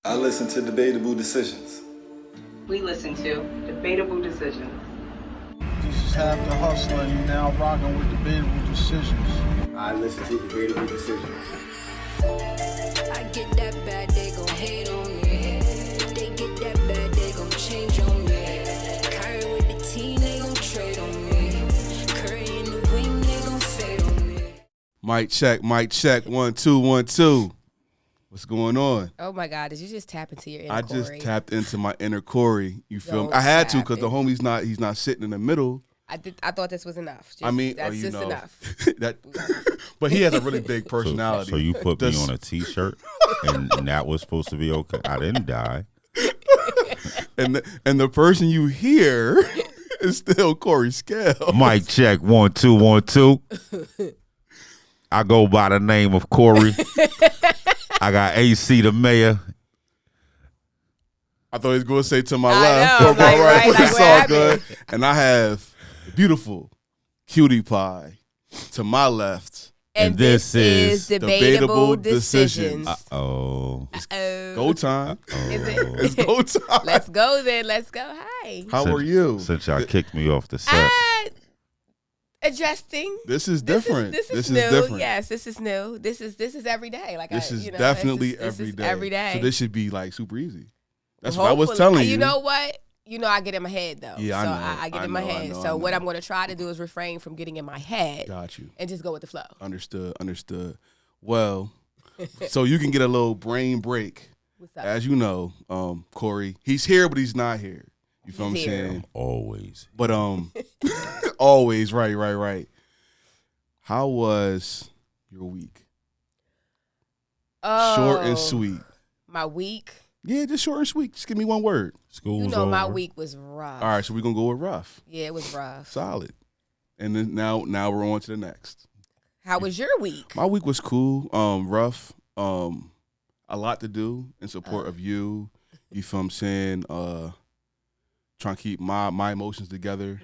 I listen to Debatable Decisions. We listen to Debatable Decisions. This is Half the Hustler, and you're now rocking with Debatable Decisions. I listen to Debatable Decisions. I get that bad, they gon' hate on me. They get that bad, they gon' change on me. Curry with the team, they gon' trade on me. Curry in the wing, they gon' fade on me. Mic check, 1 2 1 2. What's going on? Oh my God! Did you just tap into your inner I Corey? just tapped into my inner Corey. You feel me? Don't I had to tap because the in. homie's he's not sitting in the middle. I thought this was enough. Just, I mean, that's you just know, enough. that, but he has a really big personality. So you put me on a T-shirt, and that was supposed to be okay. I didn't die. and the person you hear is still Corey Scale. Mic check 1 2 1 2. I go by the name of Corey. I got AC the mayor. I thought he was going to say to my I left know, or my like, right, right, but like, it's what all happened? good. And I have the beautiful Quetee Pie to my left. And this is Debatable Decisions. Oh. Go time. Is it? It's go time. Let's go then. Let's go. Hi. How are you? Since y'all kicked me off the set. Adjusting. This is different. This is new. Yes, this is new. This is every day. Like This is you know, definitely this is every day. every day. So this should be like super easy. That's Well, what I was hopefully. telling you. You know what? You know I get in my head though. Yeah, I so know. I get in my head. So what I'm going to try to do is refrain from getting in my head. Got you. And just go with the flow. Understood. Well, so you can get a little brain break. What's up? As you know, Corey, he's here, but he's not here. You feel He's what I'm here. saying? Always. But always right. How was your week? Oh, Short and sweet. My week. Yeah, just short and sweet. Just give me one word. School's You know, over. my week was rough. All right, so we're gonna go with rough. Yeah, it was rough. Solid. And then now we're on to the next. How was your week? My week was cool. Rough. A lot to do in support of you. You feel what I'm saying? Trying to keep my emotions together,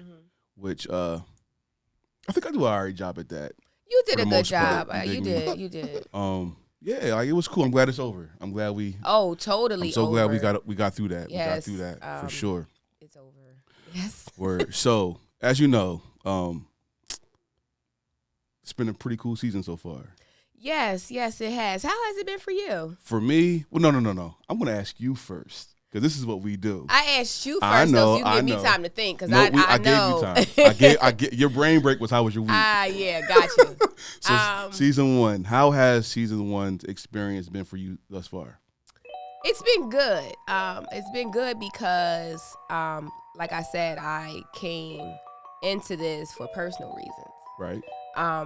which I think I do an all right job at that. You did for a the good most part. job. You did. Yeah, like it was cool. I'm glad it's over. I'm glad we. Oh, totally. I'm so over. glad we got through that. Yes, we got through that for sure. It's over. Yes. Word. So as you know, it's been a pretty cool season so far. Yes, it has. How has it been for you? For me, well, no. I'm gonna ask you first because this is what we do. I asked you first, I know, so you can I give me know. time to think, because No, I know. gave you time. I get your brain break was how was your week? Yeah, got you. So season 1, how has season 1's experience been for you thus far? It's been good. It's been good because, like I said, I came into this for personal reasons. Right.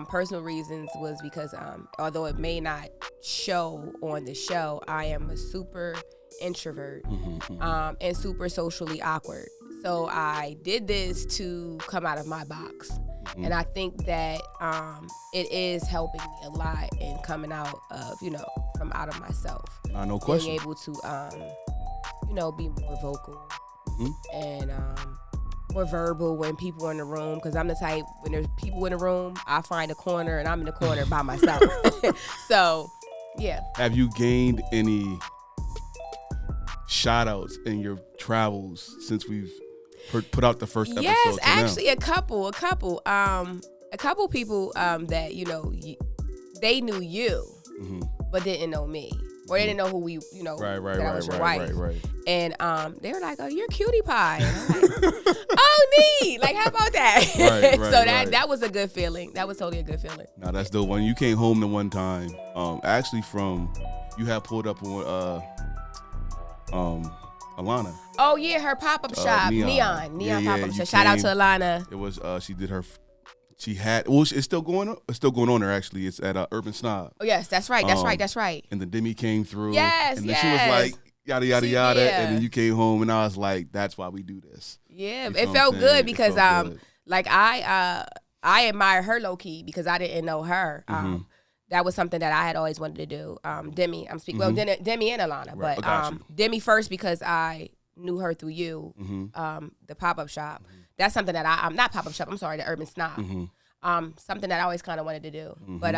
Personal reasons was because although it may not show on the show, I am a super introvert and super socially awkward. So I did this to come out of my box. And I think that it is helping me a lot in coming out of, from out of myself. No question. Being able to, be more vocal and more verbal when people are in the room, because I'm the type, when there's people in the room, I find a corner and I'm in the corner by myself. So, yeah. Have you gained any shout outs in your travels since we've put out the first episode? Yes, to now? actually a couple people that, they knew you, but didn't know me. Or they didn't know who we, Right, that I was your wife. right. And they were like, "Oh, you're Quetee Pie." And I'm like, "Oh, neat! Like, how about that?" Right, so right. that was a good feeling. That was totally a good feeling. Now that's the one. You came home the one time. Actually, you had pulled up on Alana. Oh yeah, her pop-up shop, Neon pop-up shop. Shout out to Alana. It was she did her. She had. Well, it's still going on. It's still going on there. Actually, it's at Urban Snob. Oh yes, that's right. That's right. And the Demi came through. Yes, and then she was like, yada yada yada, yeah. and then you came home, and I was like, that's why we do this. Yeah, You feel it what felt I'm good saying? because It felt good. like I admire her low key because I didn't know her. That was something that I had always wanted to do. Demi, I'm speaking. Well, Demi and Alana, Right, I got but Demi first because I knew her through you. The pop-up shop. That's something that I'm not pop-up shop. I'm sorry, the Urban Snob. Something that I always kind of wanted to do. But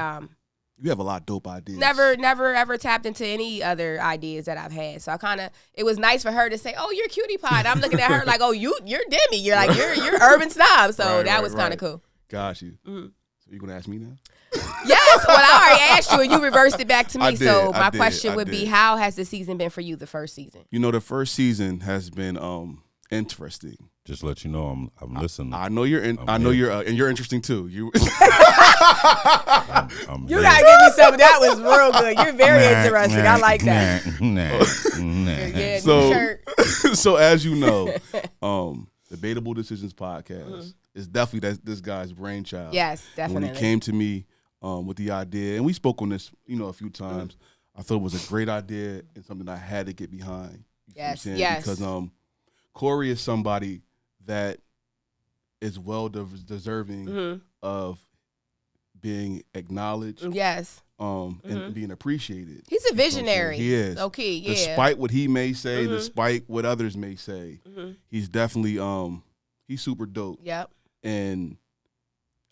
You have a lot of dope ideas. Never ever tapped into any other ideas that I've had. So it was nice for her to say, "Oh, you're Quetee Pie." And I'm looking at her like, "Oh, you're Demi. You're like you're urban snob." So that was kind of cool. Got you. So you gonna ask me now? Yes. Well, I already asked you, and you reversed it back to me. So my I question would be, how has the season been for you? The first season. You know, the first season has been interesting. Just let you know, I'm listening. I know you're. And you're interesting too. You. You gotta give me something that was real good. You're very interesting. I like that. So as you know, Debatable Decisions podcast is definitely this guy's brainchild. Yes, definitely. When he came to me with the idea, and we spoke on this, a few times, I thought it was a great idea and something I had to get behind. Yes. Because Corey is somebody that is well deserving of being acknowledged. Yes. And being appreciated. He's a visionary. He is. Okay, yeah. Despite what he may say, despite what others may say, he's definitely he's super dope. Yep. And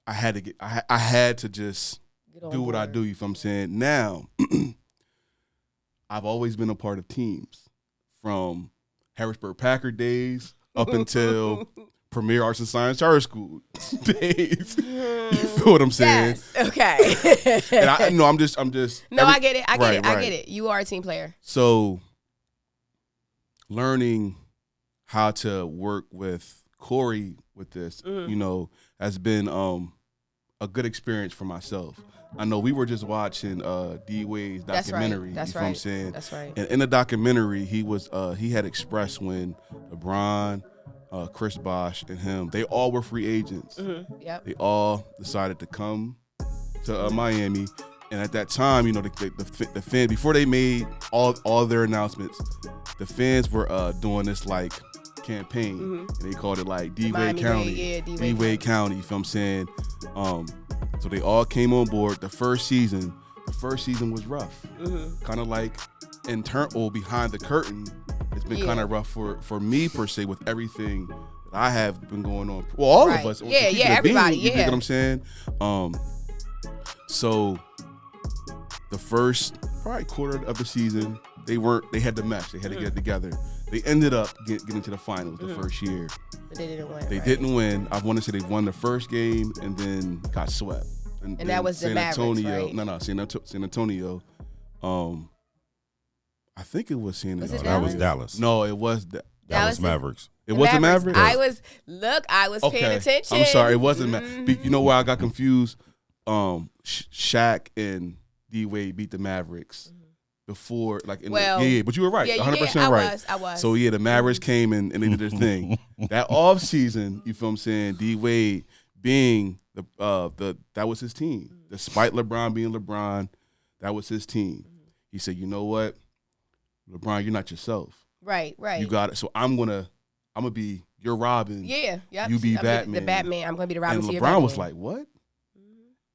I had to just do what I do, you feel what I'm saying? Now, I've always been a part of teams from Harrisburg Packard days up until Premier Arts and Science Charter School days. You feel what I'm saying? Yes. Okay. And I'm just. No, I get it. I get it. You are a team player. So, learning how to work with Corey with this, has been a good experience for myself. I know we were just watching D Wade's documentary. That's you know what I'm saying? That's right. And in the documentary, he had expressed when LeBron, Chris Bosh, and him, they all were free agents. Yep. They all decided to come to Miami. And at that time, the fans, before they made all their announcements, the fans were doing this like campaign, and they called it like D Wade County, D Wade County. You feel what I'm saying? So they all came on board. The first season was rough, kind of like behind the curtain. It's been kind of rough for me per se with everything that I have been going on. Well, all of us, everybody. You get what I'm saying? So the first probably quarter of the season, they had to mesh. They had to get it together. They ended up getting to the finals the first year. But they didn't win. They didn't win. I want to say they won the first game and then got swept. And that was the Mavericks, right? No, San Antonio. I think it was San Antonio. That was Dallas. No, it was Dallas Mavericks. It wasn't Mavericks? I was paying attention. I'm sorry, it wasn't Mavericks. You know why I got confused? Shaq and D Wade beat the Mavericks before, like, but you were right, 100% right. I was. So the Mavericks came and they did their thing. That off season, you feel what I'm saying? D Wade being that was his team. Despite LeBron being LeBron, that was his team. He said, "You know what, LeBron, you're not yourself. Right. You got it. So I'm gonna be your Robin. Yeah. You be Batman. The Batman. I'm gonna be the Robin. And to your LeBron Batman. was like, what?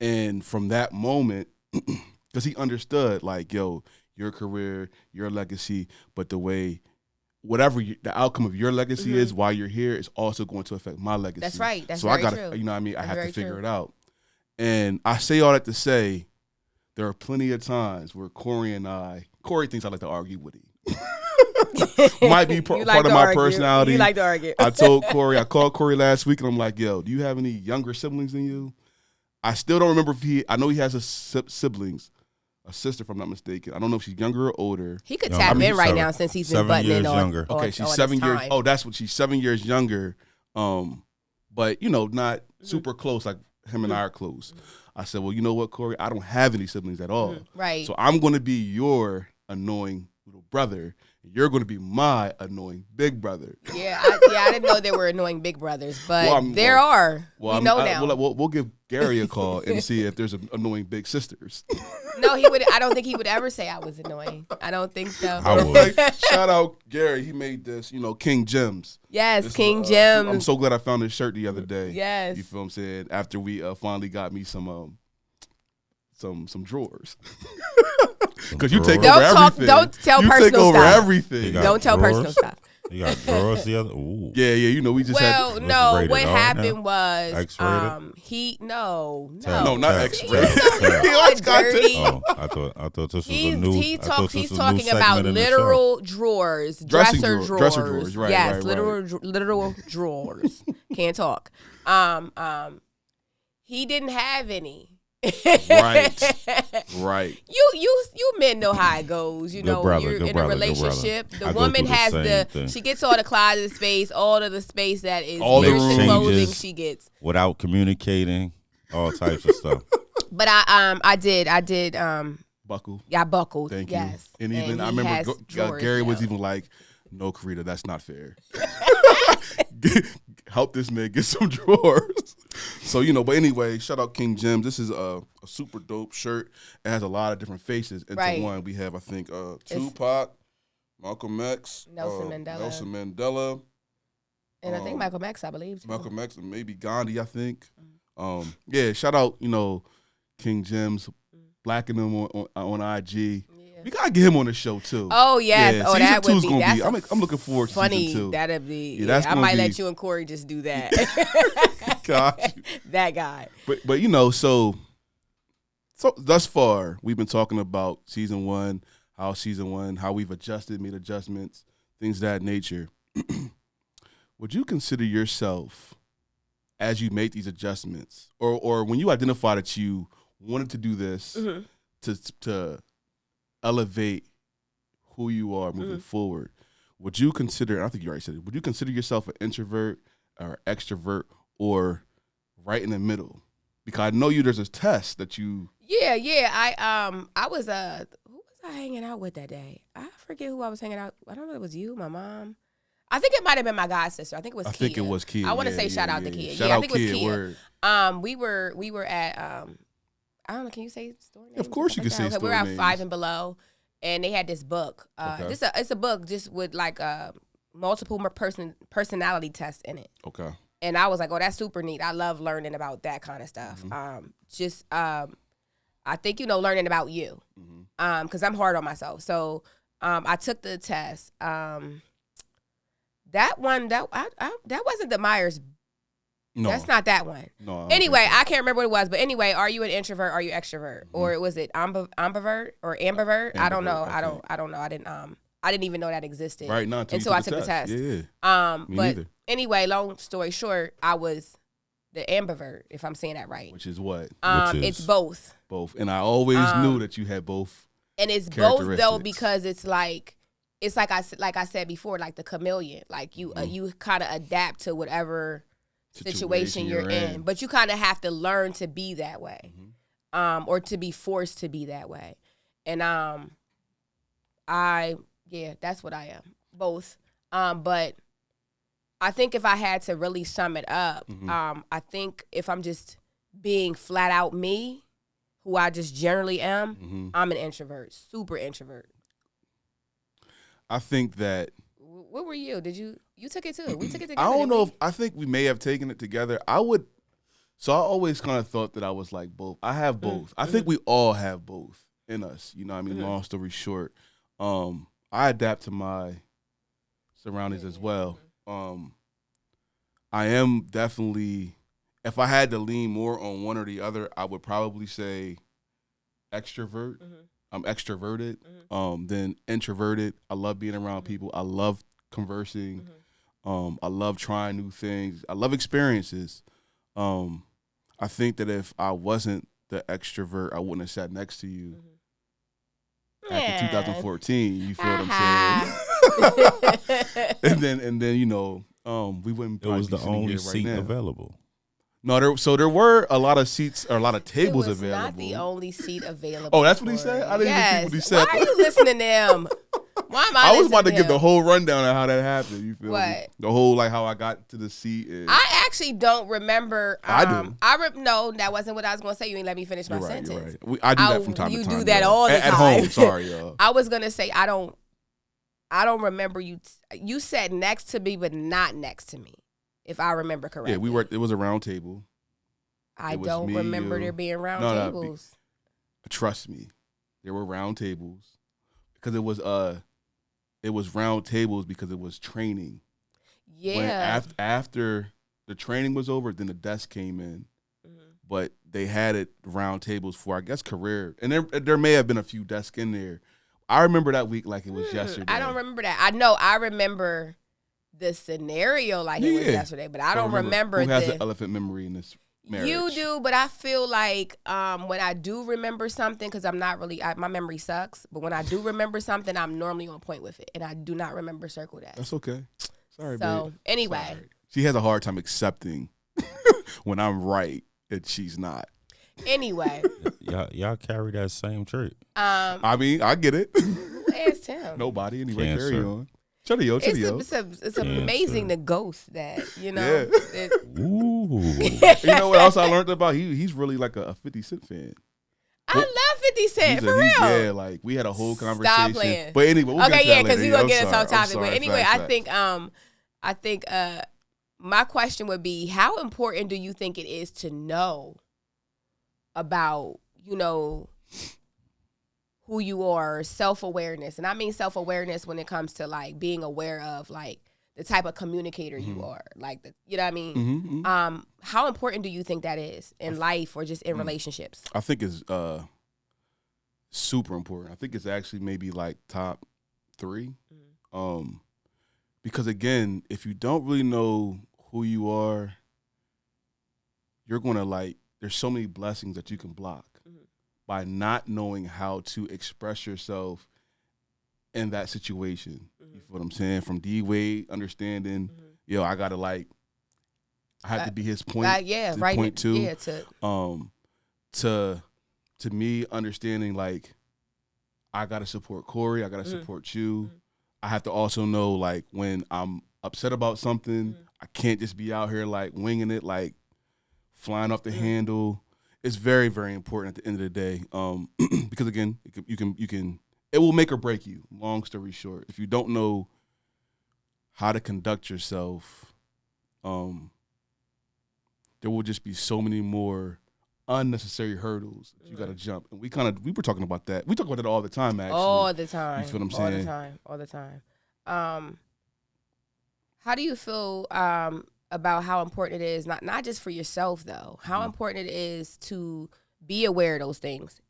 And from that moment, because he understood, like, yo, your career, your legacy, but the way, the outcome of your legacy is while you're here is also going to affect my legacy. That's right. That's so very I gotta, true. you know what I mean? I That's have very to figure true. it out. And I say all that to say, there are plenty of times where Corey thinks I like to argue with him. Might be part of my personality. You like to argue. I called Corey last week and I'm like, yo, do you have any younger siblings than you? I still don't remember I know he has siblings, a sister if I'm not mistaken. I don't know if she's younger or older. He could tap in right now since he's been butting in on. Younger. Okay, she's 7 years. Oh, that's what she's 7 years younger. But not super close like him and I are close. I said, well, you know what, Corey? I don't have any siblings at all. Right. So I'm going to be your annoying little brother. You're going to be my annoying big brother. Yeah, I didn't know there were annoying big brothers, but there are. We know now. We'll give Gary a call and see if there's annoying big sisters. No, he would. I don't think he would ever say I was annoying. I don't think so. I would. Shout out Gary. He made this, King Gems. Yes, This, King Gems. I'm so glad I found this shirt the other day. Yes. You feel what I'm saying? After we finally got me some drawers. Because you take over everything. Don't tell you personal take over stuff. everything. Don't tell personal stuff. You got drawers the other. Ooh. Yeah, you know, we just Well, had. no, rated what R happened now? was X-rated? no. No, not Tab. X-rated. Tab. He always got Dirty. Oh, I thought this was a new. He's talking segment about in the literal drawers, Dresser dresser drawers, right, Yes, right, literal drawers. Can't talk. He didn't have any. Right. You men know how it goes. You Good know, brother, you're good in brother, a good relationship. brother. The I go woman through the has same thing. she gets all the closet space, all of the space that is All the piercing rooms. clothing Changes. she gets. Without communicating, all types of stuff. But I did Buckle. yeah, I buckled. Thank yes. you. And even I he remember has drawers Gary was now. even like, "No, Karita, that's not fair. Help this man get some drawers." So, you know, but anyway, shout out King Jim. This is a super dope shirt. It has a lot of different faces into Right. one. We have, I think, Tupac, Malcolm X, Nelson Mandela, And I think Michael X, I believe. Too. Malcolm X, and maybe Gandhi, I think. Yeah, shout out, you know, King Jim's blacking him on IG. We gotta get him on the show too. Oh yes, Yeah, oh season that would two's be. gonna That's be. I'm looking forward to funny. season 2. That'd be. Yeah, that's I gonna might be- let you and Corey just do that. Gosh. That guy. But you know, so thus far we've been talking about season 1, how we've adjusted, made adjustments, things of that nature. Would you consider yourself, as you make these adjustments, or when you identify that you wanted to do this to elevate who you are moving forward, would you consider, I think you already said it, would you consider yourself an introvert or extrovert or right in the middle? Because I know there's a test that you. Yeah. I was who was I hanging out with that day? I forget who I was hanging out. I don't know if it was you, my mom. I think it might have been my god sister. I think it was Kia. I think it was Kia. I want to Yeah, say shout yeah, out to yeah. Kia. Shout Yeah, I out think it was Kia, Kia. word. We were at I don't know, can you say store names? Of course you can say Okay, we store were at names. 5 and Below, and they had this book. Okay. It's a book just with like multiple personality tests in it. Okay. And I was like, oh, that's super neat. I love learning about that kind of stuff. I think, learning about you. Because I'm hard on myself. So I took the test. That one, that wasn't the Myers. No. That's not that one. No. I don't Anyway, think so. I can't remember what it was. But anyway, are you an introvert? Are you extrovert? Or was it ambivert or ambivert? I don't know. Ambivert, I don't know. I didn't even know that existed. Right, no, until I took the test. Yeah. Me But neither. anyway, long story short, I was the ambivert, if I'm saying that right. Which is what? It's both. Both. And I always knew that you had both. And it's both though characteristics. because it's like I said before, like the chameleon. Like you kind of adapt to whatever situation you're in, but you kind of have to learn to be that way, or to be forced to be that way. And that's what I am, both. But I think if I had to really sum it up, I think if I'm just being flat out me, who I just generally am, I'm an introvert, super introvert. I think that. What were you? You took it too? We took it together. I don't didn't know we? I think we may have taken it together. I always kind of thought that I was like both. I have both. I think we all have both in us. You know what I mean? Long story short, I adapt to my surroundings as well. I am definitely, if I had to lean more on one or the other, I would probably say extrovert. I'm extroverted, then introverted. I love being around people. I love conversing. I love trying new things. I love experiences. I think that if I wasn't the extrovert, I wouldn't have sat next to you back in 2014. You feel what I'm saying? and then we wouldn't. It was the be sitting only here right seat now. available. No, there were a lot of seats or a lot of tables it was available. not the only seat available. Oh, that's what he for said? it. I didn't even see what he said. Why are you listening to him? Why am I? I was about to listening give the him? whole rundown of how that happened. You feel me? What? The whole like how I got to the seat. And I actually don't remember. I do. No, that wasn't what I was going to say. You ain't let me finish my You're right, sentence. you're right. I do that from time to time. You do that y'all. all the At time. home. Sorry, y'all. I was gonna say I don't remember you. You sat next to me, but not next to me, if I remember correctly. Yeah, we were. It was a round table. I it was don't me, remember you. there being round No, tables. Trust me, there were round tables because it was it was round tables because it was training. Yeah. When after the training was over, then the desk came in. But they had it round tables for, I guess, career. And there may have been a few desks in there. I remember that week like it was yesterday. I don't remember that. I remember the scenario like it was yesterday, but I don't remember who has an elephant memory in this marriage. You do, but I feel like when I do remember something, because I'm not really, my memory sucks, but when I do remember something, I'm normally on point with it, and I do not remember circle that. That's okay. Sorry, so, babe. Anyway. Sorry. She has a hard time accepting when I'm right and she's not. Anyway. y'all carry that same trait. I mean, I get it. Who asked him? Nobody. Anyway, Cancer. carry on. Chitty-o. It's amazing the ghost that, you know. Yeah. Ooh. You know what else I learned about? He's really like a 50 Cent fan. I love 50 Cent, for real. Yeah, like we had a whole conversation. Stop playing. But anyway, we'll okay, get to that because later. we're going to I'm get us sorry. off topic. I'm But sorry. anyway, Facts. I think my question would be, how important do you think it is to know about, you know, who you are, self-awareness? And I mean self-awareness when it comes to like being aware of like the type of communicator you are, like you know what I mean? How important do you think that is in life or just in relationships? I think it's super important. I think it's actually maybe like top 3. Because again, if you don't really know who you are, you're going to like, there's so many blessings that you can block by not knowing how to express yourself in that situation. You feel what I'm saying? From D-Wade, understanding, I got to like, I have to be his point. Right. Point 2. Yeah, to me, understanding like, I got to support Corey. I got to support you. I have to also know like when I'm upset about something, I can't just be out here like winging it, like flying off the handle. It's very, very important at the end of the day. Because again, it will make or break you. Long story short, if you don't know how to conduct yourself, there will just be so many more unnecessary hurdles that you got to jump. And we were talking about that. We talk about it all the time, actually. all the time. You feel what I'm saying? All the time. How do you feel about how important it is, not just for yourself though, how important it is to be aware of those things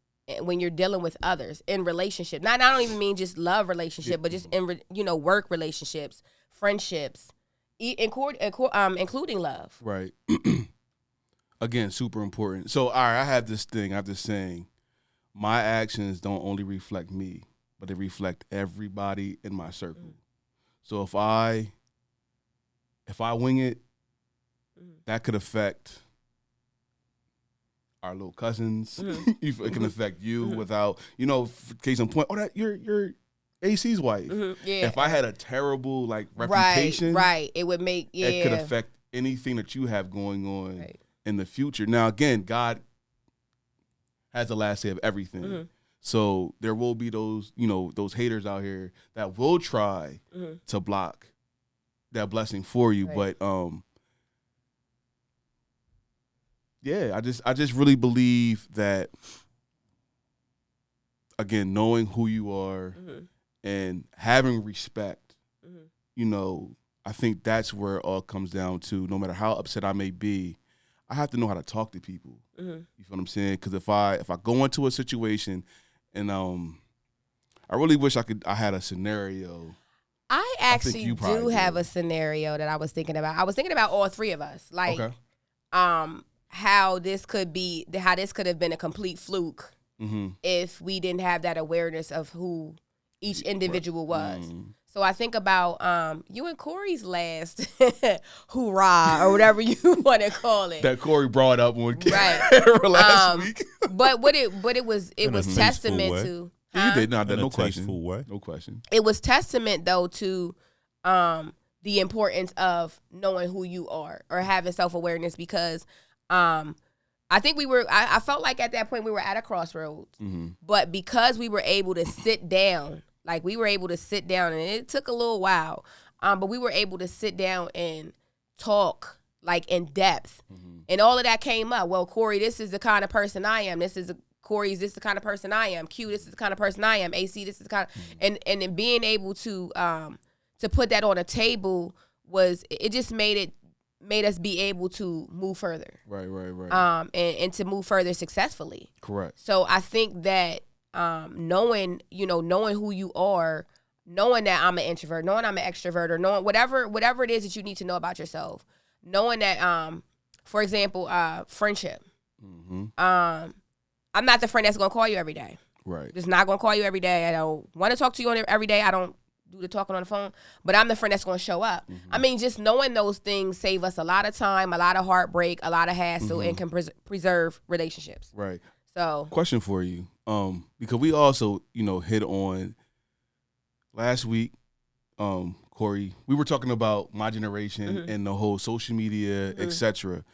when you're dealing with others in relationship? I don't even mean just love relationship, but just in work relationships, friendships, including love. Right. Again, super important. So, all right, I have this saying, my actions don't only reflect me, but they reflect everybody in my circle. So if I wing it, that could affect our little cousins. It can affect you without, case in point, that you're AC's wife. Yeah. If I had a terrible like reputation, right, it would make it could affect anything that you have going on in the future. Now, again, God has the last say of everything. So there will be those, those haters out here that will try to block that blessing for you. Right. But I just really believe that, again, knowing who you are and having respect, I think that's where it all comes down to. No matter how upset I may be, I have to know how to talk to people. You feel what I'm saying? Because if I go into a situation and I really wish I had a scenario. I actually do have a scenario that I was thinking about. I was thinking about all three of us, like how this could have been a complete fluke if we didn't have that awareness of who each individual was. So I think about you and Corey's last hoorah or whatever you want to call it. That Corey brought up when last week. but it was testament to. You did not. No question. No question. It was testament though to the importance of knowing who you are or having self-awareness, because I think I felt like at that point we were at a crossroads, but because we were able to sit down. Like, we were able to sit down, and it took a little while, but we were able to sit down and talk, like, in depth. And all of that came up. Well, Corey, this is the kind of person I am. This is the Corey's this is the kind of person I am. Q, this is the kind of person I am. AC, this is the kind of, and then being able to put that on a table it just made us be able to move further. Right. And to move further successfully. Correct. So I think that knowing who you are, knowing that I'm an introvert, knowing I'm an extrovert, or knowing whatever it is that you need to know about yourself, knowing that, for example, friendship. Mm-hmm. I'm not the friend that's gonna call you every day. Right. Just not gonna call you every day. I don't want to talk to you every day. I don't do the talking on the phone, but I'm the friend that's gonna show up. Mm-hmm. I mean, just knowing those things save us a lot of time, a lot of heartbreak, a lot of hassle, and can preserve relationships. Right. So, question for you, because we also, hit on last week, Corey, we were talking about my generation and the whole social media, etc.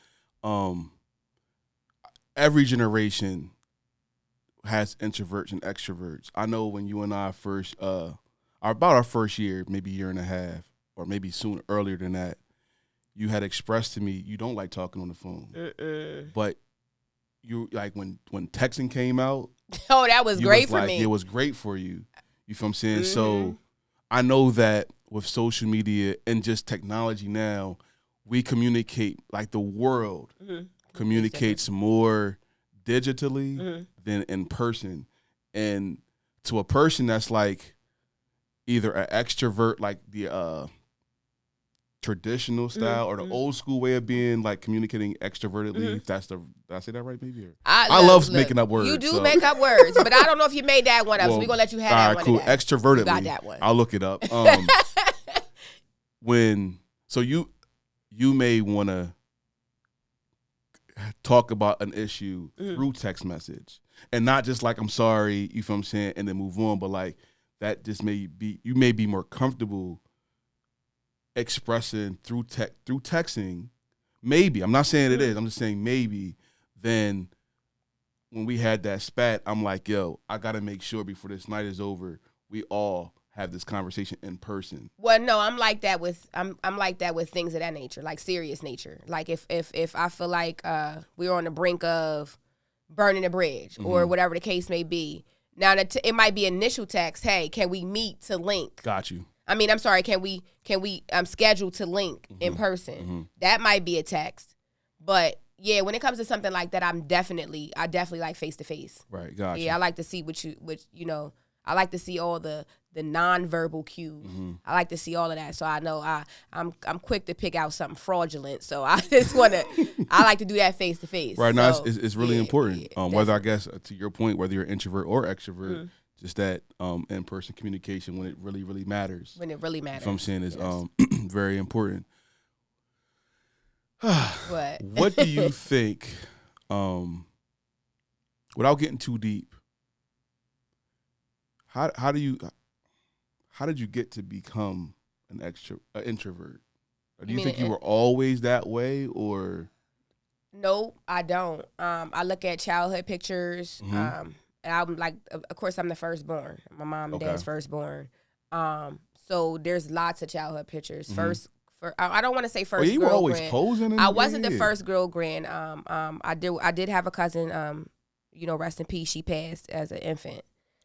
Every generation has introverts and extroverts. I know when you and I first, about our first year, maybe year and a half, or maybe earlier than that, you had expressed to me you don't like talking on the phone. But you like when texting came out. Oh, that was great for me. It was great for you. You feel what I'm saying? So I know that with social media and just technology now, we communicate like the world communicates more digitally than in person. And to a person that's like either an extrovert, like the traditional style, or the old school way of being, like communicating extrovertedly. If that's did I say that right? Maybe. I love making up words. You do make up words, but I don't know if you made that one up. So we're gonna let you have that one. Cool. Today. Extrovertedly. You got that one. I'll look it up. You may want to talk about an issue through text message, and not just like I'm sorry, you feel what I'm saying, and then move on, but like that just you may be more comfortable expressing through texting. Maybe, I'm not saying it is, I'm just saying maybe, then when we had that spat, I'm like, yo, I gotta make sure before this night is over, we all have this conversation in person. Well, no, I'm like that with things of that nature, like serious nature. Like if I feel like we're on the brink of burning a bridge or whatever the case may be. Now it might be initial text. Hey, can we meet to link? Got you. I mean, I'm sorry. Can we schedule to link in person? That might be a text, but yeah, when it comes to something like that, I definitely like face to face. Right. Got you. Yeah, I like to see I like to see all the nonverbal cues. I like to see all of that, so I know I'm quick to pick out something fraudulent. So I just I like to do that face to face. Right. So, now it's really important. Yeah, whether, I guess, to your point, whether you're introvert or extrovert, just that in person communication when it really, really matters. When it really matters. What I'm saying is very important. What? What do you think? Without getting too deep, how did you get to become an introvert? Or do you think you were always that way, or? No, I don't. I look at childhood pictures. And I'm like, of course, I'm the firstborn. My mom and dad's firstborn. So there's lots of childhood pictures. I don't want to say first. You were always posing. I wasn't the first girl grand. I did have a cousin. Rest in peace. She passed as an infant.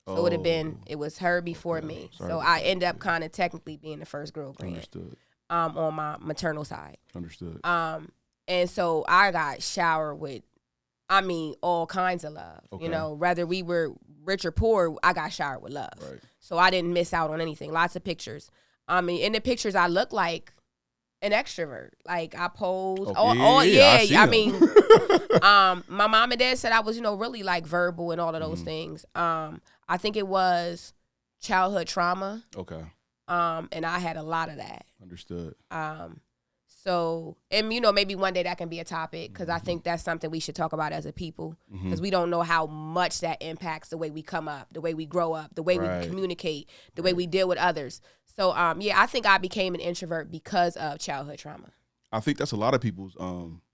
So it was her before me. Sorry so I end up kind of technically being the first girl grand. Understood. On my maternal side. Understood. And so I got showered with, all kinds of love. Okay. Whether we were rich or poor, I got showered with love. Right. So I didn't miss out on anything. Lots of pictures. In the pictures, I look like an extrovert. Like I pose. My mom and dad said I was, really like verbal and all of those things. I think it was childhood trauma. Okay. And I had a lot of that. Understood. So, and maybe one day that can be a topic, because I think that's something we should talk about as a people, because we don't know how much that impacts the way we come up, the way we grow up, the way we communicate, the way we deal with others. So, I think I became an introvert because of childhood trauma. I think that's a lot of people's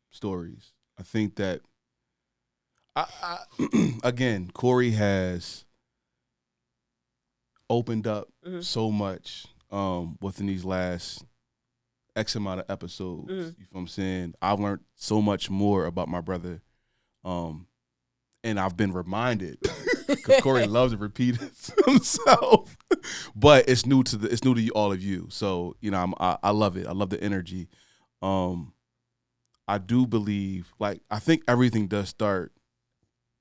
stories. I think that, again, Corey has opened up so much within these last X amount of episodes. You know what I'm saying? I've learned so much more about my brother. And and I've been reminded because Corey loves to repeat himself, but it's new to all of you. So I love it. I love the energy. I do believe, like, I think everything does start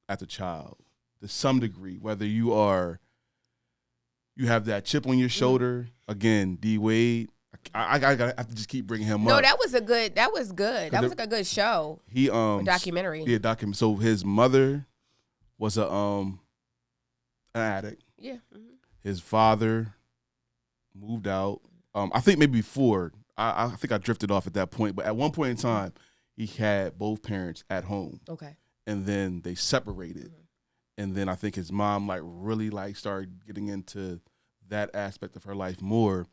at the child to some degree, whether you have that chip on your shoulder. Again, D Wade. I have to just keep bringing him up. No, that was good. That was like a good show. A documentary. Yeah, documentary. So his mother was an addict. Yeah. His father moved out. I think maybe before. I think I drifted off at that point. But at one point in time, he had both parents at home. Okay. And then they separated. And then I think his mom really started getting into that aspect of her life more.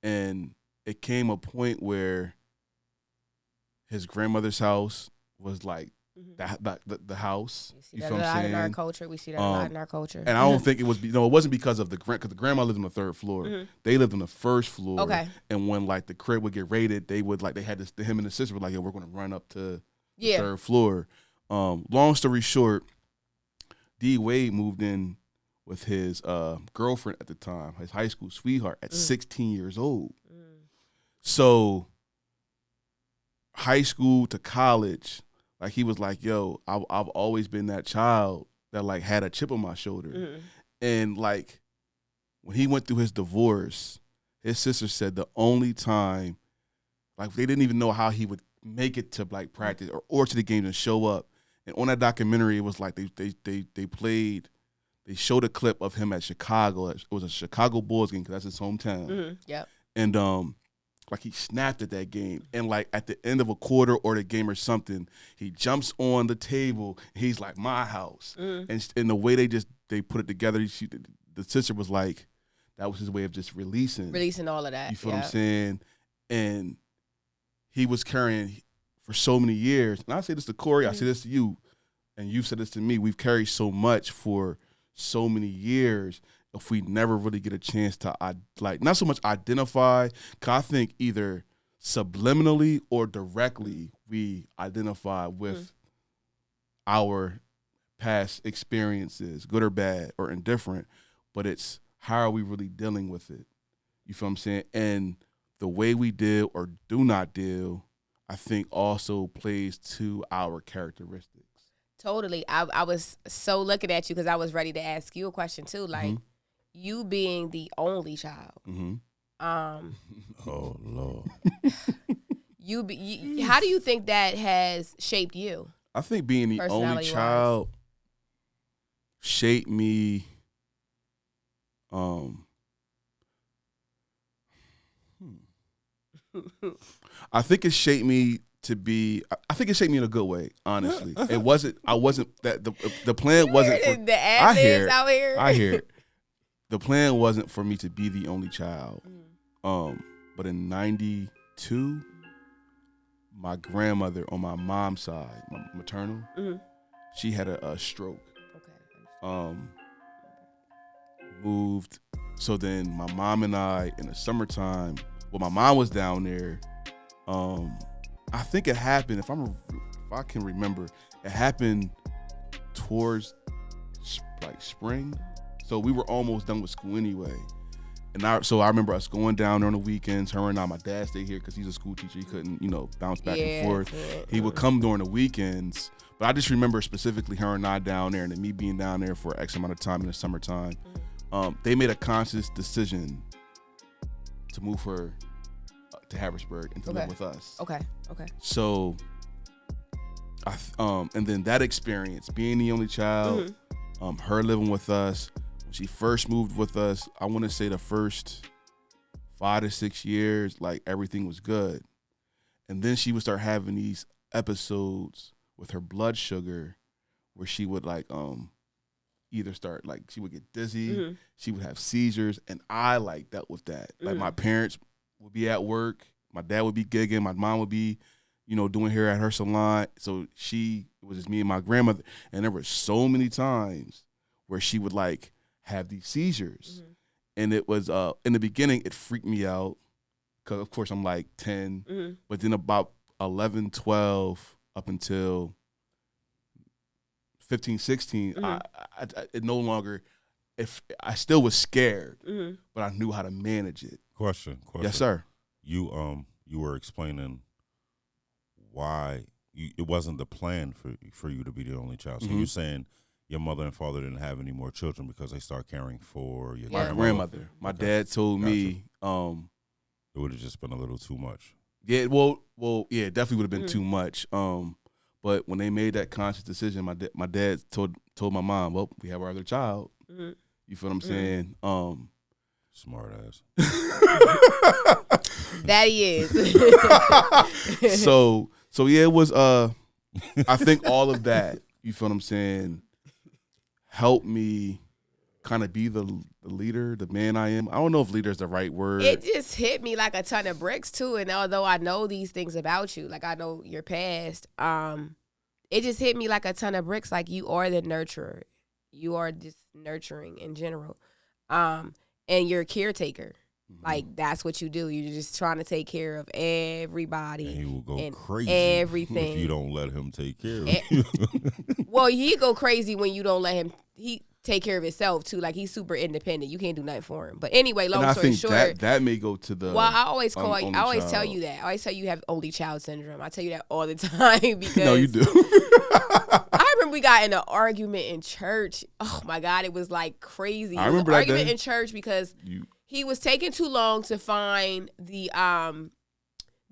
And it came a point where his grandmother's house was like the house. You see that a lot in our culture. We see that a lot in our culture. And I don't think it wasn't because of because the grandma lived on the third floor. They lived on the first floor. Okay. And when the crib would get raided, they had this. Him and the sister were like, "Yo, we're going to run up to the third floor." Long story short, D Wade moved in with his girlfriend at the time, his high school sweetheart, at 16 years old. So high school to college, he was like, yo, I've always been that child that had a chip on my shoulder. And when he went through his divorce, his sister said the only time, they didn't even know how he would make it to practice or to the games and show up. And on that documentary, it was they showed a clip of him at Chicago. It was a Chicago Bulls game because that's his hometown. Yep. And he snapped at that game. And at the end of a quarter or the game or something, he jumps on the table. He's like, my house. And the way they put it together, the sister was like, that was his way of just releasing all of that. You feel what I'm saying? And he was carrying for so many years. And I say this to Corey, I say this to you, and you've said this to me. We've carried so much for so many years. If we never really get a chance to not so much identify, because I think either subliminally or directly we identify with our past experiences, good or bad or indifferent, but it's how are we really dealing with it? You feel what I'm saying? And the way we deal or do not deal, I think also plays to our characteristics. Totally. I was so looking at you because I was ready to ask you a question too. You being the only child. Oh Lord. How do you think that has shaped you? I think being the only child shaped me. I think it shaped me to be. I think it shaped me in a good way. Honestly, it wasn't. I wasn't that the plan wasn't. For, the ad-libs out here. I hear it. The plan wasn't for me to be the only child. But in '92, my grandmother on my mom's side, my maternal, she had a stroke. Okay. Moved. So then my mom and I in the summertime. Well, my mom was down there. I think it happened. If I can remember, it happened towards spring. So we were almost done with school anyway. And I remember us going down there on the weekends. Her and I, my dad stayed here because he's a school teacher. He couldn't, bounce back and forth. He would come during the weekends. But I just remember specifically her and I down there and then me being down there for X amount of time in the summertime. They made a conscious decision to move her to Harrisburg and to live with us. Okay. So, and then that experience, being the only child, her living with us, when she first moved with us, I want to say the first 5 to 6 years, everything was good. And then she would start having these episodes with her blood sugar where she would either start she would get dizzy, she would have seizures, and I dealt with that. My parents would be at work, my dad would be gigging, my mom would be, doing hair at her salon. So it was just me and my grandmother, and there were so many times where she would have these seizures, and it was in the beginning it freaked me out because of course I'm 10, but then about 11, 12 up until 15, 16, it no longer. If I still was scared, but I knew how to manage it. Question. Yes, sir. You were explaining why it wasn't the plan for you to be the only child. So you're saying your mother and father didn't have any more children because they start caring for your grandmother. My dad told me it would have just been a little too much. Yeah, well, yeah, it definitely would have been too much. But when they made that conscious decision, my dad told my mom, well, we have our other child. You feel what I'm saying? Smart ass. That he is. So yeah, it was I think all of that, you feel what I'm saying, helped me kind of be the leader, the man I am. I don't know if leader is the right word. It just hit me like a ton of bricks too. And although I know these things about you, like I know your past, it just hit me like a ton of bricks. Like you are the nurturer. You are just nurturing in general. And you're a caretaker. Like that's what you do. You're just trying to take care of everybody. And he will go and crazy everything. if you don't let him take care of you. Well, he go crazy when you don't let him. He take care of himself too. Like he's super independent. You can't do nothing for him. But anyway, long and I story think short, that may go to the. Well, I always call you. I always tell you that. I always tell you have only child syndrome. I tell you that all the time because no, you do. I remember we got in an argument in church. Oh my God, it was like crazy. I remember that argument day. in church because he was taking too long to find the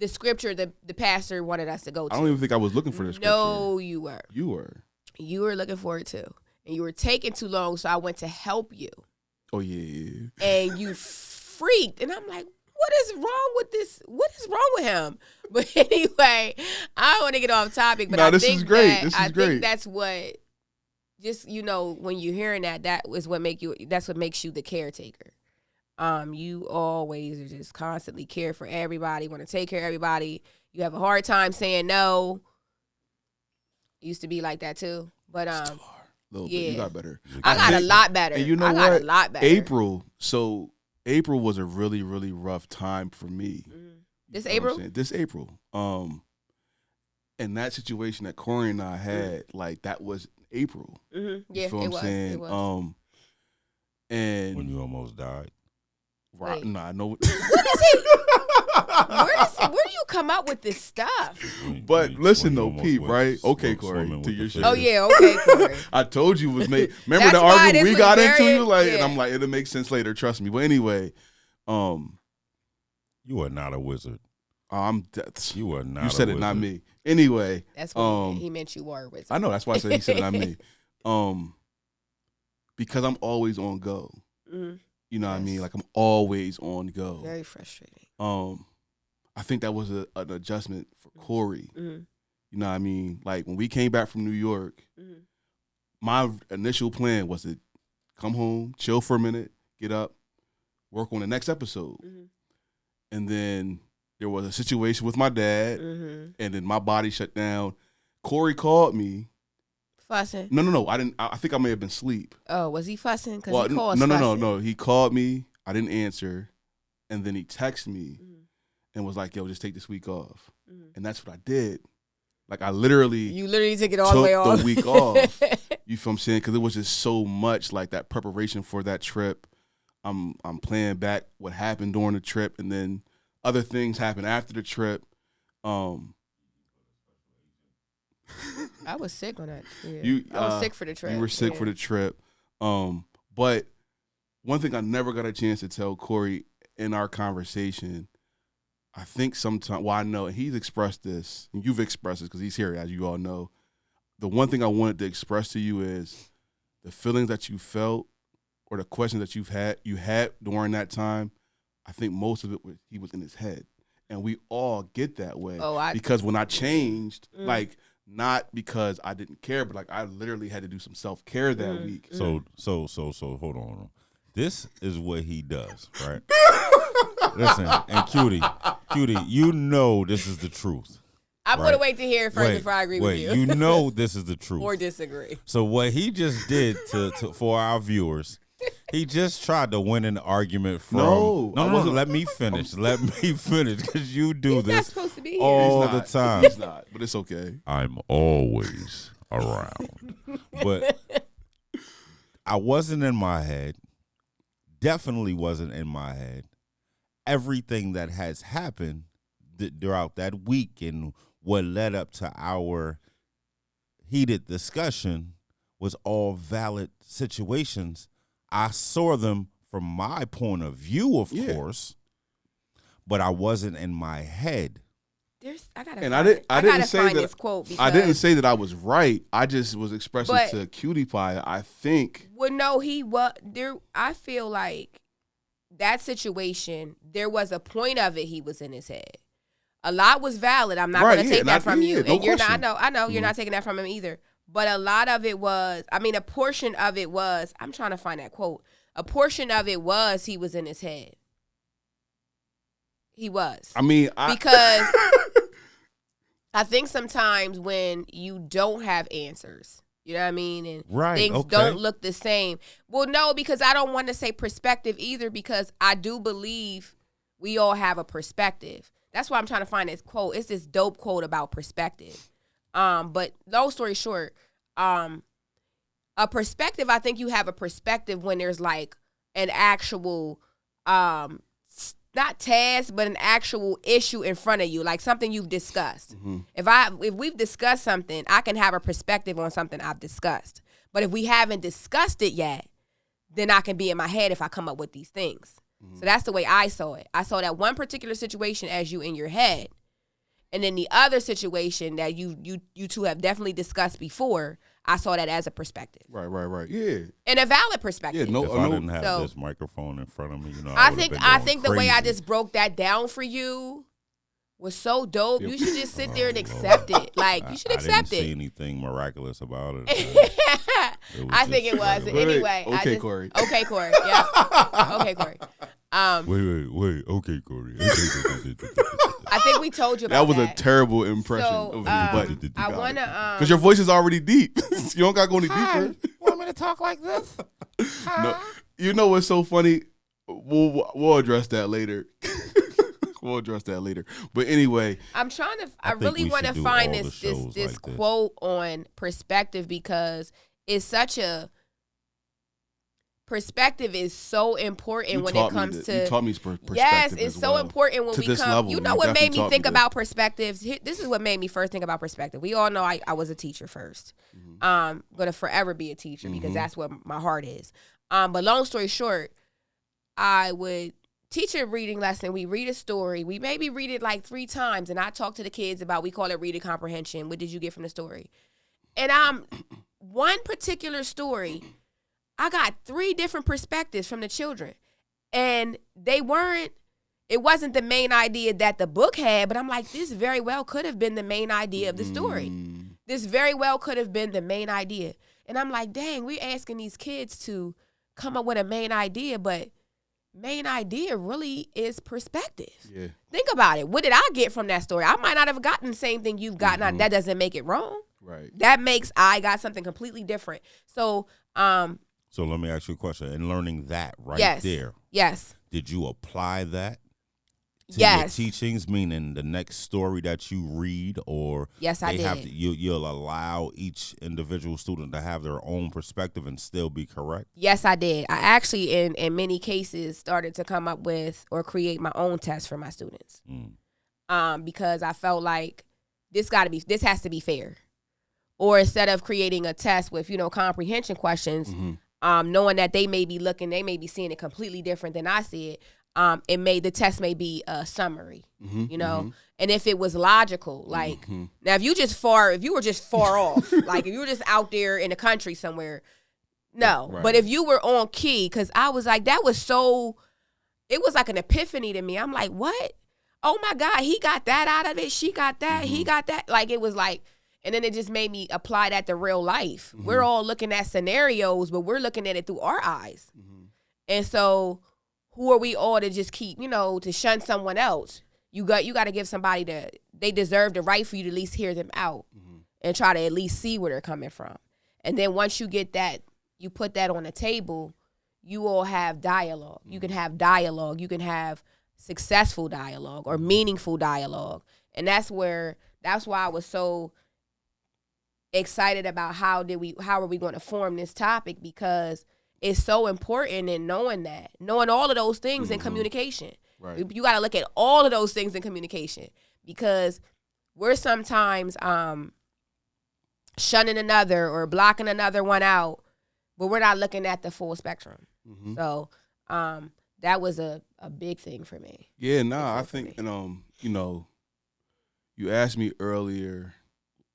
scripture that the pastor wanted us to go to. I don't even think I was looking for this scripture. No, you were. You were. You were looking for it too. And you were taking too long, so I went to help you. Oh, yeah. And you freaked. And I'm like, what is wrong with this? What is wrong with him? But anyway, I don't want to get off topic, but I think think that's what, just, you know, when you're hearing that is what that's what makes you the caretaker. You always just constantly care for everybody, want to take care of everybody. You have a hard time saying no. Used to be like that too. But Little bit. You got better. I got a lot better. And you know I what? got a lot better. April was a really, really rough time for me. This April? This April. And that situation that Corey and I had, like that was April. Yeah, you feel what I'm saying? It was. And when you almost died. Right. Nah, no. What is it? Where do you come up with this stuff? But listen though, Pete, right? Okay, Corey, to your shit. Oh yeah, okay, Corey. I told you was made. Remember the argument we got into? You like, and I'm like, it'll make sense later. Trust me. But anyway, you are not a wizard. You are not. You said it, not me. Anyway, that's what he meant. You were a wizard. I know. That's why I said he said it, not me. Because I'm always on go. You know what I mean? Like I'm always on go. Very frustrating. I think that was an adjustment for Corey. You know what I mean? Like when we came back from New York, my initial plan was to come home, chill for a minute, get up, work on the next episode. And then there was a situation with my dad, and then my body shut down. Corey called me. Fussing? No. I didn't. I think I may have been asleep. Oh, was he fussing? Because he calls No. He called me. I didn't answer. And then he texted me and was like, yo, just take this week off. And that's what I did. Like I literally. You literally took it all the way off. The week off. You feel what I'm saying? Because it was just so much like that preparation for that trip. I'm playing back what happened during the trip, and then other things happened after the trip. I was sick on that. Yeah. I was sick for the trip. You were sick for the trip. But one thing I never got a chance to tell Corey in our conversation, I think sometimes, well, I know, and he's expressed this, and you've expressed this because he's here, as you all know. The one thing I wanted to express to you is the feelings that you felt or the questions that you had during that time. I think most of it he was in his head. And we all get that way. Because when I changed, like, not because I didn't care, but like I literally had to do some self-care that week. So hold on. This is what he does, right? Listen, and Quetee, you know this is the truth. I'm going to wait to hear it first before I agree with you. You know this is the truth. Or disagree. So what he just did to for our viewers, he just tried to win an argument from. No. Let me finish. Let me finish because you do He's this not supposed to be here. all the time. He's not, but it's okay. I'm always around. But I wasn't in my head. Definitely wasn't in my head. Everything that has happened throughout that week and what led up to our heated discussion was all valid situations. I saw them from my point of view, of course, but I wasn't in my head. I didn't say find that this quote because I didn't say that I was right. I just was expressing to Quetee Pie. I think. Well, no, he was there. I feel like that situation. There was a point of it. He was in his head. A lot was valid. I'm not going to take that from you, and you're not. I know you're not taking that from him either. But a lot of it was. I mean, a portion of it was. I'm trying to find that quote. A portion of it was he was in his head. He was. I mean, because I think sometimes when you don't have answers, you know what I mean, and things don't look the same. Well, no, because I don't want to say perspective either, because I do believe we all have a perspective. That's why I'm trying to find this quote. It's this dope quote about perspective. But long story short, a perspective, I think you have a perspective when there's like an actual, not task, but an actual issue in front of you, like something you've discussed. Mm-hmm. If we've discussed something, I can have a perspective on something I've discussed. But if we haven't discussed it yet, then I can be in my head if I come up with these things. Mm-hmm. So that's the way I saw it. I saw that one particular situation as you in your head. And then the other situation that you two have definitely discussed before, I saw that as a perspective. Right. Yeah. And a valid perspective. Yeah, if I didn't have this microphone in front of me, I think the way I just broke that down for you was so dope. You should just sit there and accept it. Like, you should accept it. I didn't see anything miraculous about it. I think it was. Anyway. Okay, Corey. Okay, Corey. Yeah. Okay, Corey. Wait. Okay, Corey. I think we told you about that. That was a terrible impression of me, but I want to... Because your voice is already deep. You don't got to go any deeper. You want me to talk like this? No. You know what's so funny? We'll address that later. But anyway. I'm trying to... I really want to find this quote on perspective, because it's such a... Perspective is so important when it comes to. You taught me perspective. Yes, it's so important when we come. Level, you know what made me think about perspectives? This is what made me first think about perspective. We all know I was a teacher first. Mm-hmm. Gonna forever be a teacher because that's what my heart is. But long story short, I would teach a reading lesson. We read a story. We maybe read it like 3 times, and I talk to the kids about, we call it reading comprehension. What did you get from the story? And one particular story, I got 3 different perspectives from the children, and it wasn't the main idea that the book had, but I'm like, this very well could have been the main idea of the story. This very well could have been the main idea. And I'm like, dang, we're asking these kids to come up with a main idea, but main idea really is perspective. Yeah. Think about it. What did I get from that story? I might not have gotten the same thing you've gotten. That doesn't make it wrong. Right. That makes I got something completely different. So let me ask you a question. In learning that there, yes, did you apply that to your teachings? Meaning the next story that you read, or yes, I did. You'll allow each individual student to have their own perspective and still be correct? Yes, I did. I actually, in many cases, started to come up with or create my own test for my students, because I felt like this has to be fair. Or instead of creating a test with comprehension questions. Mm-hmm. Knowing that they may be seeing it completely different than I see it, the test may be a summary, and if it was logical, like now if you were just far off, like if you were just out there in the country somewhere, no, right. But if you were on key, because I was like, it was like an epiphany to me. I'm like, what? Oh my God, he got that out of it. She got that. He got that. Like, it was like. And then it just made me apply that to real life. Mm-hmm. We're all looking at scenarios, but we're looking at it through our eyes. Mm-hmm. And so who are we all to just keep, to shun someone else? You got to give somebody they deserve the right for you to at least hear them out and try to at least see where they're coming from. And then once you get that, you put that on the table, you all have dialogue. You can have dialogue. You can have successful dialogue or meaningful dialogue. And that's why I was so excited about how are we going to form this topic, because it's so important in knowing all of those things in communication. Right. You got to look at all of those things in communication, because we're sometimes shunning another or blocking another one out, but we're not looking at the full spectrum. Mm-hmm. So that was a big thing for me. Yeah, I think, and you asked me earlier,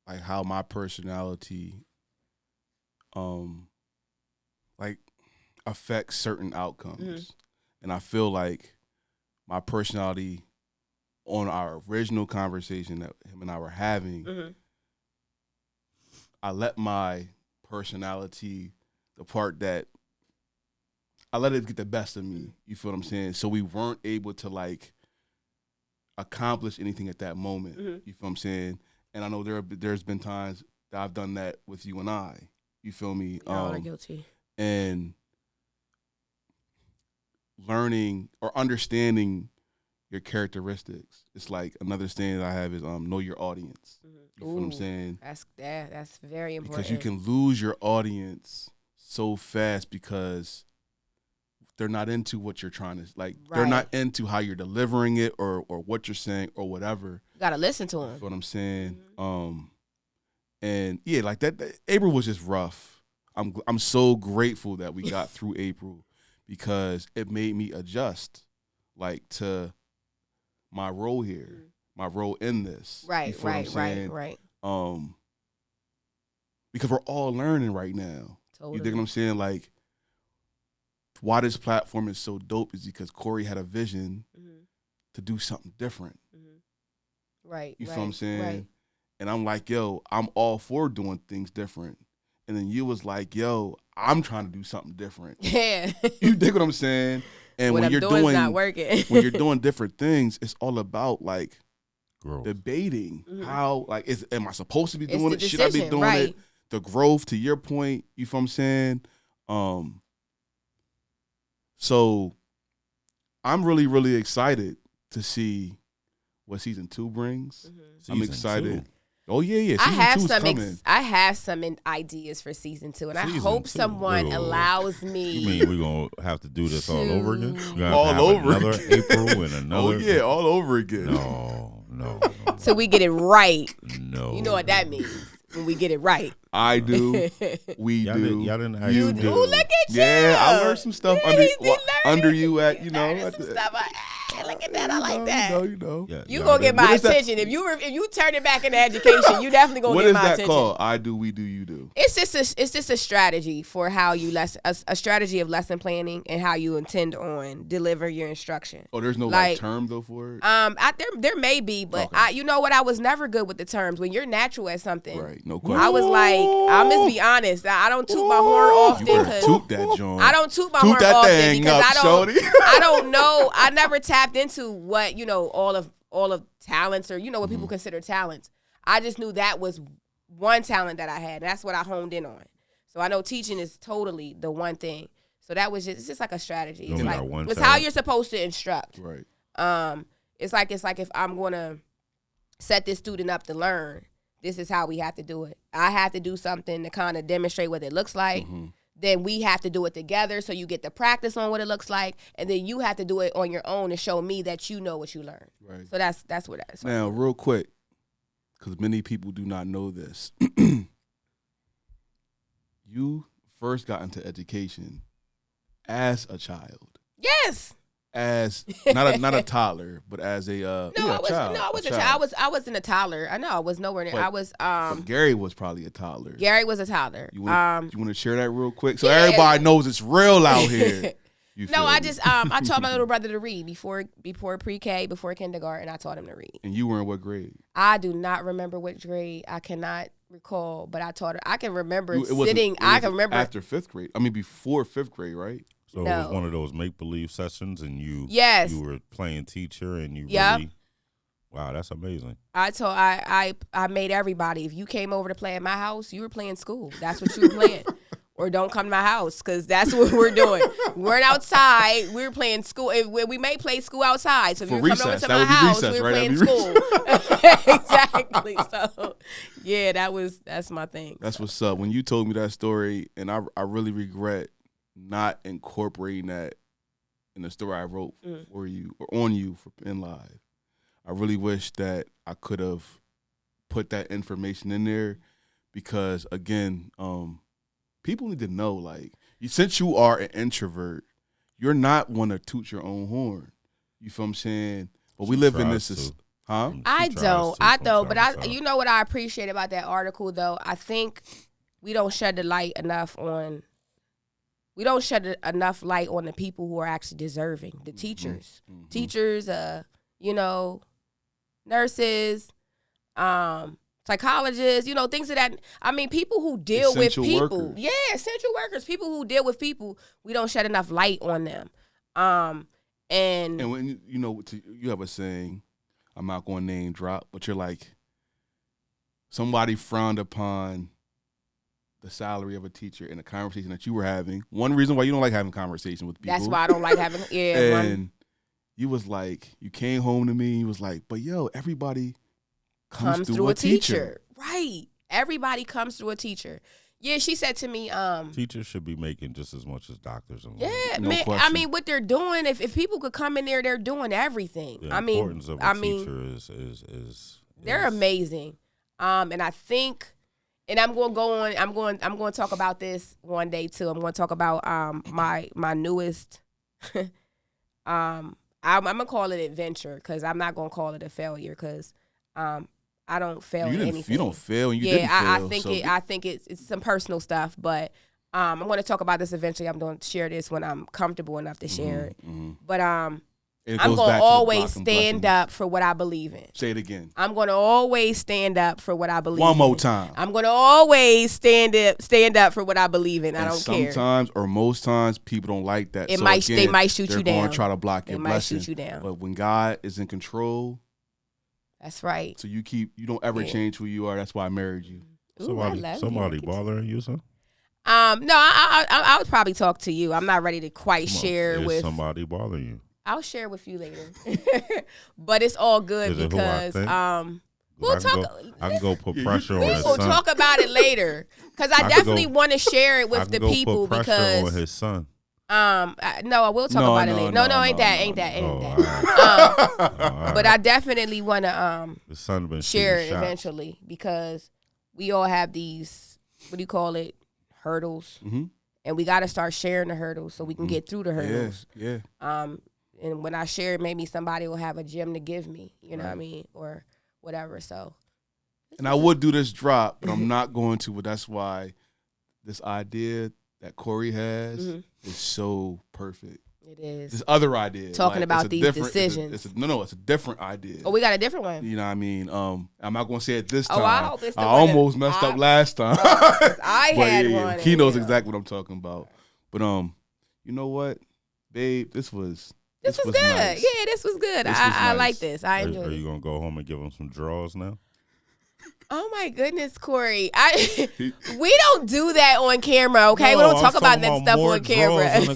like how my personality, like affects certain outcomes, and I feel like my personality on our original conversation that him and I were having, I let my personality, the part that I let it get the best of me. You feel what I'm saying? So we weren't able to like accomplish anything at that moment. You feel what I'm saying? And I know there's been times that I've done that with you and I. You feel me? I'm guilty. And learning or understanding your characteristics. It's like another saying that I have is know your audience. You feel what I'm saying? That's very important. Because you can lose your audience so fast because they're not into what you're trying to, like, they're not into how you're delivering it or what you're saying or whatever. You got to listen to them. That's what I'm saying. And yeah, like that April was just rough. I'm so grateful that we got through April, because it made me adjust, like, to my role here, my role in this. Right. Because we're all learning right now. Totally. You dig what I'm saying? Like, why this platform is so dope is because Corey had a vision to do something different. Right. You feel what I'm saying? Right. And I'm like, yo, I'm all for doing things different. And then you was like, yo, I'm trying to do something different. Yeah. You dig what I'm saying? And when you're doing not working. when you're doing different things, it's all about like Growth. debating how, like, am I supposed to be doing it? Should decision, I be doing right. it? The growth, to your point, you feel what I'm saying? So I'm really, really excited to see what season 2 brings. I'm Season excited. 2. Oh yeah. I have Season 2 is coming. I have some ideas for season 2, and I Season hope 2. someone Whoa. allows me. You mean we're going to have to do this all over again? We're gonna All have over another again. April and another. Oh yeah, all over again. No. So we get it right. No. You know what that means when we get it right. I do. We Y'all do. Y'all didn't have You to do. Ooh, look at you. Yeah, I learned some stuff Yeah, under you at, you know. Learning at some the- stuff. Look at that. I like that. You know. Yeah, You y'all gonna get didn't- my What is that? attention if you turn it back into education. You definitely gonna What get is my that attention. called? I do, we do, you do. It's just a strategy for how you a strategy of lesson planning and how you intend on deliver your instruction. Oh, there's no like term though for it. There may be, but Okay. you know what? I was never good with the terms. When you're natural at something, Right, no question. I was like, I'm just be honest. I don't toot my horn often You better because toot that, John. I don't toot my Toot horn that often thing because up, shorty. I don't know. I never tapped into what all of talents or what people consider talents. I just knew that was one talent that I had. And that's what I honed in on. So I know teaching is totally the one thing. So that was it's just like a strategy. You It's only like got one it's how talent? you're supposed to instruct. Right. It's like if I'm gonna set this student up to learn, this is how we have to do it. I have to do something to kind of demonstrate what it looks like. Then we have to do it together so you get to practice on what it looks like, and then you have to do it on your own to show me that you know what you learned. Right. So that's what that is. Now, real quick, because many people do not know this, you first got into education as a child, Yes. as not a toddler, but as a I was a child. I wasn't a toddler. I know I was nowhere near. But- I was But Gary was probably a toddler. Gary was a toddler. You want to share that real quick so yeah. everybody knows it's real out here. You No, feel I me? just I taught my little brother to read before pre-K, before kindergarten. I taught him to read. And you were in what grade? I do not remember which grade. I cannot recall, but I taught her. I can remember It wasn't- sitting. it I was can remember. after 5th grade. I mean, before 5th grade, right? So it No. was one of those make believe sessions, and you were playing teacher, and you Yep. really, wow, that's amazing. I made everybody. If you came over to play at my house, you were playing school. That's what you were playing. Or don't come to my house because that's what we're doing. We weren't outside. We were playing school. We may play school outside. So if For you were coming over recess. to That my would be house, recess, we were right? playing That'd be school. Exactly. So Yeah, that's my thing. That's what's up. When you told me that story, and I really regret not incorporating that in the story I wrote for you or on you for Pen Live. I really wish that I could have put that information in there because, again, people need to know, like, since you are an introvert, you're not one to toot your own horn. You feel what I'm saying? But we live in this, huh? I don't, but you know what I appreciate about that article though? I think we don't shed the light enough on the people who are actually deserving, the teachers, teachers, you know, nurses, psychologists, you know, things of that. I mean, people who deal Essential with people. workers. Yeah, essential workers, people who deal with people. We don't shed enough light on them. And when you know, you have a saying, I'm not going to name drop, but you're like, somebody frowned upon the salary of a teacher in a conversation that you were having. One reason why you don't like having conversation with people. That's why I don't like having. Yeah, and you was like, you came home to me. You was like, but yo, everybody comes through a teacher. Right. Everybody comes through a teacher. Yeah, she said to me, teachers should be making just as much as doctors and lawyers. Yeah, no man. question. I mean, what they're doing, if people could come in there, they're doing everything. The importance of a teacher is they're amazing. And I think, and I'm going to go on. I'm going to talk about this one day too. I'm going to talk about my newest. I'm gonna call it adventure because I'm not gonna call it a failure because I don't fail at anything. You don't fail, and you didn't fail. I think it's some personal stuff, but I'm going to talk about this eventually. I'm going to share this when I'm comfortable enough to share it. But I'm going to always stand up for what I believe in. Say it again. I'm going to always stand up for what I believe in. One more time. I'm going to always stand up for what I believe in. I don't care. Sometimes or most times people don't like that. They might shoot you down. They're going to try to block your blessing. They might shoot you down. But when God is in control, that's right. So you don't ever change who you are. That's why I married you. Somebody bothering you, son? No, I would probably talk to you. I'm not ready to quite share with somebody bothering you. I'll share with you later. But it's all good because we'll talk. I can go put pressure on his son. We'll talk about it later because I definitely want to share it with the people put because on his son. No, I will talk about it later. No, ain't that. But I definitely want to share it eventually because we all have these, what do you call it, hurdles, and we got to start sharing the hurdles so we can get through the hurdles. Yeah. And when I share it, maybe somebody will have a gem to give me, you know what I mean, or whatever. So. And I would do this drop, but I'm not going to. But that's why this idea that Corey has is so perfect. It is. This other idea. Talking about these decisions. It's a different idea. Oh, we got a different one. You know what I mean? I'm not going to say it this time. Oh, I hope it's the I one almost messed up last time. I had one. He knows exactly what I'm talking about. But you know what, babe? This was good. Nice. Yeah, this was good. I like this. I enjoyed it. Are you going to go home and give him some draws now? Oh my goodness, Corey! We don't do that on camera, okay? No, we don't talk about that stuff on camera. He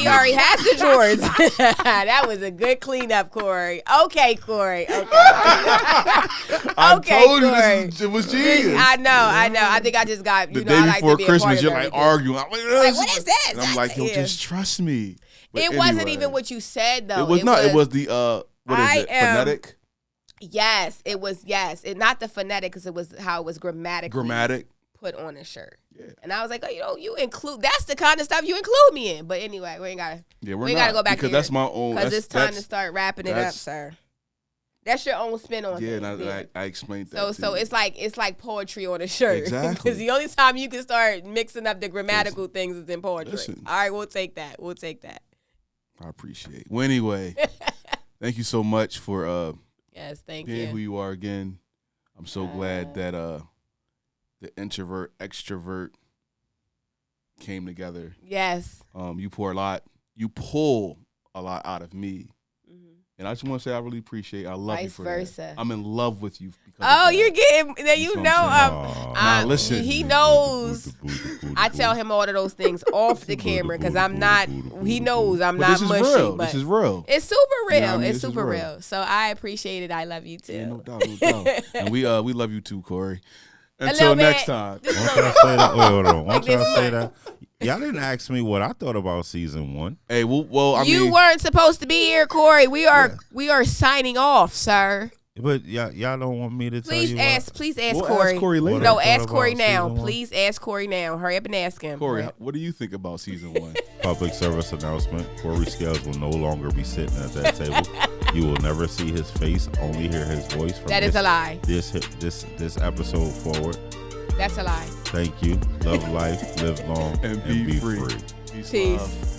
already has the drawers. That was a good cleanup, Corey. Okay, Corey. Okay. I told you it was genius. I know. I think I just got the day before Christmas. You're like arguing. I'm like, what is that? And I'm like, yo, just trust me. But it wasn't even what you said though. It was not. It was the what is it? Phonetic. Yes, it was. Yes, not the phonetic because it was how it was grammatic put on a shirt. Yeah. And I was like, oh, you include. That's the kind of stuff you include me in. But anyway, we ain't gotta. Yeah, we ain't gotta go back because that's my own. Because it's time to start wrapping it up, sir. That's your own spin on it. Yeah, and I explained that. So it's like poetry on a shirt. Exactly. Because the only time you can start mixing up the grammatical things is in poetry. Listen. All right, we'll take that. I appreciate it. Well, anyway, thank you so much for yes, thank being you. who you are again. I'm so glad that the introvert extrovert came together. Yes. You pull a lot out of me. And I just want to say I really appreciate it. I love you Vice for versa. that. I'm in love with you. Because Oh, of that. you're getting there. You feel know, what I'm saying? Nah, listen. he knows. I tell him all of those things off the camera because I'm not. He knows I'm But not this is mushy. real. But This is real. it's super real. You know what I mean? It's This is super real. real. So I appreciate it. I love you too. Yeah, no doubt, no doubt. And we love you too, Corey. little Until bit. next time. Just a Once little I say that, wait, hold on. Once this I say much. that, y'all didn't ask me what I thought about season 1. Hey, well, I you mean, weren't supposed to be here, Corey. We are signing off, sir. But y'all don't want me to tell Please you ask. Please ask we'll Corey. ask Corey later. What No, I ask thought Corey about now. season 1? Please ask Corey now. Hurry up and ask him. Corey, what do you think about season 1? Public service announcement. Corey Scales will no longer be sitting at that table. You will never see his face, only hear his voice. From That is a lie. This episode forward. That's a lie. Thank you. Love life, live long, And be free. Peace.